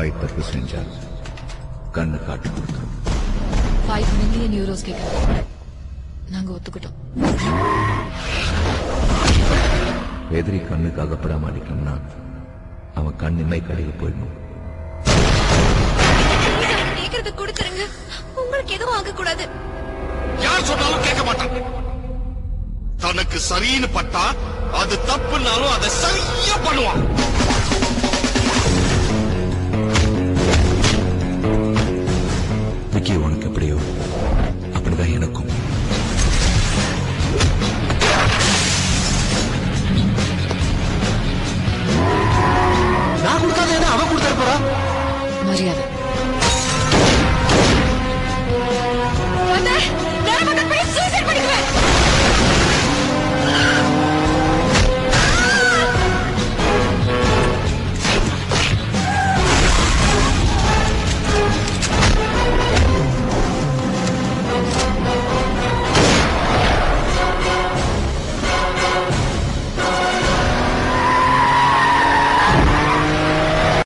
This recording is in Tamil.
வாய் தப்பு செஞ்சா கண்ணு காட்டு கொடுத்துரும். 5 மில்லியன் யூரோஸ் கேட்க நாங்க ஒத்துக்கிட்டோம். எதிரி கண்ணுக்கு அகப்படாம அடிக்கணும்னா அவன் கண் இமை கடையில் போயிடணும். கேட்கறது கொடுத்துருங்க, உங்களுக்கு எதுவும் ஆக கூடாது. யார் சொன்னாலும் கேட்க மாட்டான். தனக்கு சரின்னு பட்டா அது தப்புனாலும் அதை சரியா பண்ணுவான். விக்கி உனக்கு எப்படியோ அப்படிதான் எனக்கும். நான் கொடுக்காத அவன் கொடுத்தாரு போறா மரியாதை